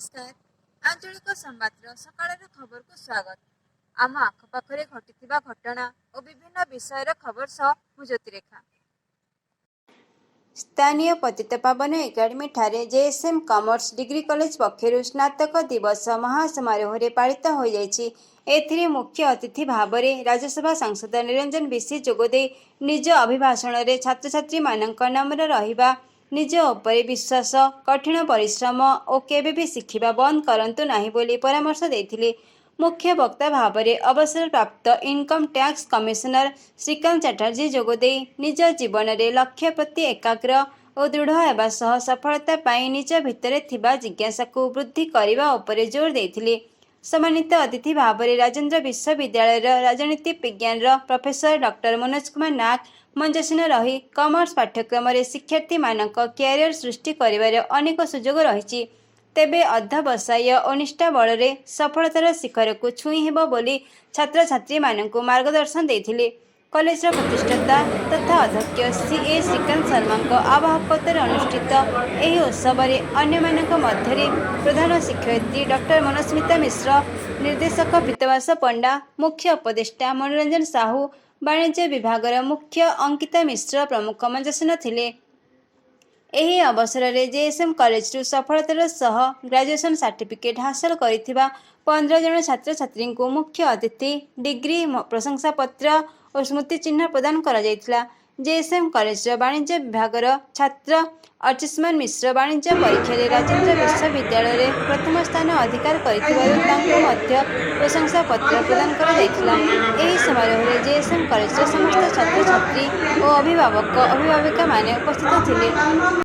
नमस्कार आंचलिक संबादर सकाळर खबर को स्वागत। आम आखपाखे घटी घटना और विभिन्न विषय खबर सह मु ज्योतिरेखा। स्थानीय पतितपावन एकाडेमी ठारे जेएसएम कॉमर्स डिग्री कॉलेज पक्षर स्नातक दिवस महासमारोह पालित हो जाइछि। एथिरे मुख्य अतिथि भाव में राज्यसभा सांसद निरंजन बिशी जोगदे निज अभिभाषण में छात्र छात्री मानक नम्र रहिबा, निज उपरे विश्वास, कठिन परिश्रम और केबे भी शिखिबा बंद करंतु नाही बोली परामर्श देथिले। मुख्य वक्ता भाव में अवसर प्राप्त income tax commissioner Srikant Chatterjee जोगदे निज जीवन में लक्ष्य प्रति एकाग्र और दृढ़ होगा सह सफलता पाई निज भितर थिबा जिज्ञासा को वृद्धि करने उपरे जोर देथिले। सम्मानित अतिथि भाव में राजेन्द्र विश्वविद्यालय राजनीति विज्ञान प्रोफेसर डॉक्टर मनोज कुमार नाग मंचासीन रही कॉमर्स पाठ्यक्रम शिक्षार्थी मानक कैरियर सृष्टि करिवार अनेक सुजोग रही, तेबे अध्यवसाय और निष्ठा बल में सफलतार शिखर को छुई हेब बोली छात्र छात्री मानक मार्गदर्शन देथिले। कॉलेज प्रतिष्ठाता तथा अध्यक्ष सीए श्रीकांत शर्मा आवाहकत्व अनुष्ठित यह उत्सव में अन्य मध्य प्रधान शिक्षयित्री डॉक्टर मनस्मिता मिश्र, निर्देशक पीतवास पंडा, मुख्य उपदेष्टा मनोरंजन साहू, वाणिज्य विभाग मुख्य अंकिता मिश्र प्रमुख मंचासीन थिले। एही अवसर में जेएसएम कॉलेज सफलतार सह ग्रेजुएशन सर्टिफिकेट हासिल करिथिबा 15 जन छात्र छात्री को मुख्य अतिथि डिग्री प्रशंसा पत्र और स्मृति चिन्ह प्रदान करा जायथिला। जेएसएम कॉलेज वाणिज्य विभाग छात्र अर्चिस्मान मिश्र वाणिज्य परीक्षा राजेन्द्र विश्वविद्यालय प्रथम स्थान अधिकार करिथिबारु तांको मध्य प्रशंसा पत्र प्रदान करा जायथिला। एही समारोह में जेएसएम कॉलेज समस्त छात्र छात्री और अभिभावक अभिभाविका माने उपस्थित थिले।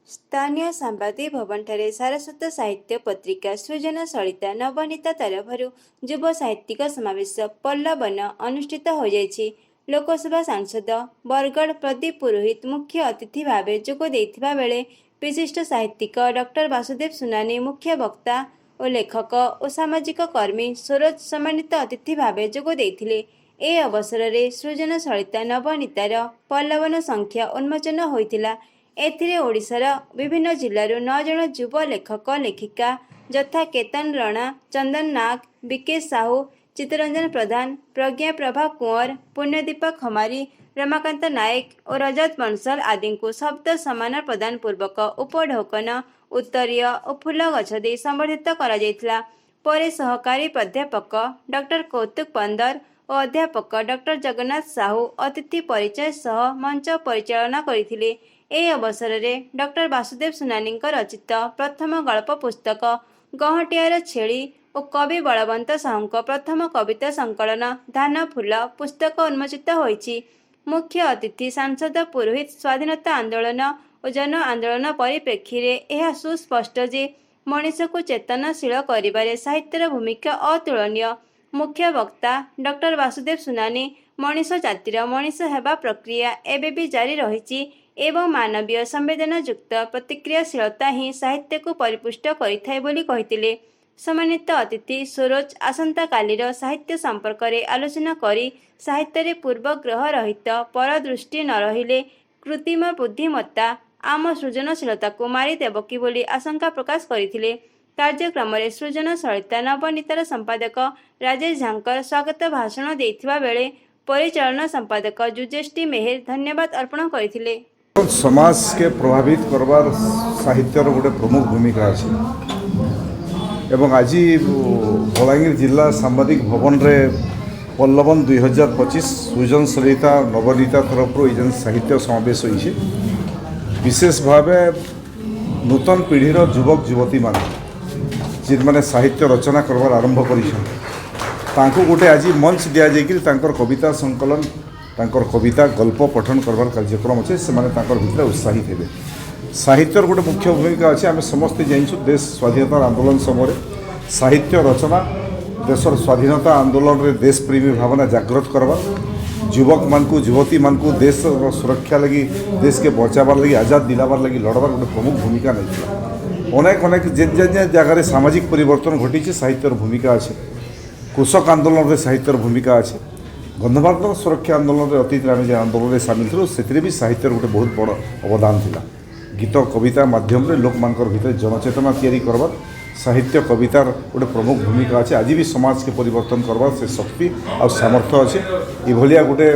स्थानीय सांबादिक भवन ठारे सारस्वत साहित्य पत्रिका सृजन सलिता नवनीता तरफर युव साहित्यिक समावेश पल्लवन अनुष्ठित हो जाइछि। लोकसभा सांसद बरगढ़ प्रदीप पुरोहित मुख्य अतिथि भाव जोग देथिबा बेले विशिष्ट साहित्यिक डॉक्टर वासुदेव सुनानी मुख्य वक्ता और लेखक और सामाजिक कर्मी सरोज सम्मानित अतिथि भाव जोग देथिले। ए अवसर में सृजन सलिता नवनीतार पल्लवन संख्या उन्मोचन होइतिला। एथिरे ओडिशार विभिन्न जिल्लारू 9 जन युव लेखक लेखिका यथा केतन रणा, चंदन नाग, विकेश साहू, चित्तरंजन प्रधान, प्रज्ञा प्रभा कुंवर, पुण्यदीपा खमारी, रमाकांत नायक और रजत बंसल आदि को शब्द सम्मान प्रदान पूर्वक उपढोकन उत्तरीय और फूल गछ दे संबर्धित करा जायथिला। परे सहकारी प्राध्यापक डॉक्टर कौतुक पंदर और अध्यापक डॉक्टर जगन्नाथ साहू अतिथि परिचय सह मंच परिचालना करथिले। ए अवसर में डॉक्टर वासुदेव सुनानी रचित प्रथम गल्प पुस्तक गहटियार छेली और कवि बलवंत साहू प्रथम कविता संकलन धान फूल पुस्तक उन्मोचित होइछि। मुख्य अतिथि सांसद पुरोहित स्वाधीनता आंदोलन और जन आंदोलन परिप्रेक्षी में यह सुस्पष्ट जे मनीष को चेतनशील करिबारे साहित्यर भूमिका अतुलनीय। मुख्य वक्ता डॉक्टर वासुदेव सुनानी मनीष जातिर मनीष हेबा प्रक्रिया एबे भी जारी रही एवं मानवीय संवेदना युक्त प्रतिक्रियाशीलता ही साहित्य को परिपुष्ट करिथाय बोली कहिथिले। सम्मानित अतिथि सरोज आसंता कालीर साहित्य संपर्क में आलोचना करी साहित्य पूर्वग्रह रहित परदृष्टि न रहिले कृत्रिम बुद्धिमत्ता आम सृजनशीलता को मारिदेव कि बोली आशंका प्रकाश करथिले। कार्यक्रम में सृजन सलिता नवनीतार संपादक राजेश झांकर स्वागत भाषण देथिबा बेले परिचालन संपादक जुजेष्टि मेहर धन्यवाद अर्पण करथिले। समाज के प्रभावित करवार साहित्यर गोटे प्रमुख भूमिका अच्छे एवं आज बलांगीर जिला सांबादिक भवन रे पल्लवन 2025 सृजन सलिता नवनीता तरफ ये साहित्य समावेश होइछे। विशेष भाव नूतन पीढ़ीर युवक युवती मान जिन माने साहित्य रचना करवार आरंभ कर गोटे आज मंच दिया जाकर कविता संकलन तांकर कविता गल्प पठन करवार कार्यक्रम अच्छे से भीतर उत्साहित हेबे। साहित्यर गोटे मुख्य भूमिका अच्छे। आम समस्ते जाइछुं देश स्वाधीनता आंदोलन समय साहित्य रचना देशर स्वाधीनता आंदोलन रे देश प्रेमी भावना जागृत करवा युवक मानकु युवती मानकु देश सुरक्षा लगी देश के बचावार लगी आजाद दिलावार लगी लड़वार गोटे प्रमुख भूमिका नहीं। अनेक अनेक जे जगार सामाजिक परिवर्तन घटी साहित्यर भूमिका अच्छे। कृषक आंदोलन रे साहित्यर भूमिका अच्छे। गंधमार्दन सुरक्षा आंदोलन रे अतीत आम आंदोलन में सामिल थी से भी साहित्यर गोटे बहुत बड़ अवदान थिला। गीत कविता माध्यम रे लोक मानकर भीतर जनचेतना तैयारी करवार साहित्य कवितार गोटे प्रमुख भूमिका अच्छे आज भी समाज के परिवर्तन करवार से शक्ति और सामर्थ्य अच्छे ये गोटे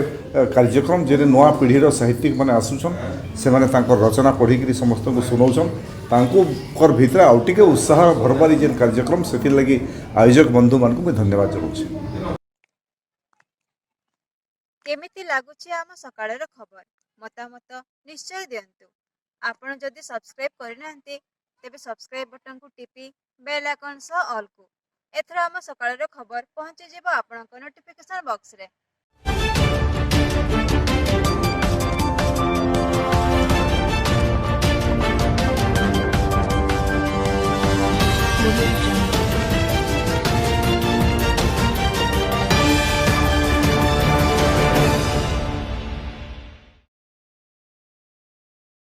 कार्यक्रम जे नुआ पीढ़ीर साहित्यिक मैंने आसुचन से माने रचना पढ़ी समस्त को सुनाऊन तांकर भितर आउ टिके उत्साह भरबारी जेन कार्यक्रम से लगी आयोजक बंधु मान को धन्यवाद जनाऊँ। केमिति लागुछि आम सकाळर खबर मतामत निश्चय दियंतु। आपण जदि सब्सक्राइब करिनांती तेबे सब्सक्राइब बटन को टिपी बेल आइकन सह ऑल को एथर आम सकाळर खबर पहुंची जेबो आपनक नोटिफिकेशन बॉक्स रे।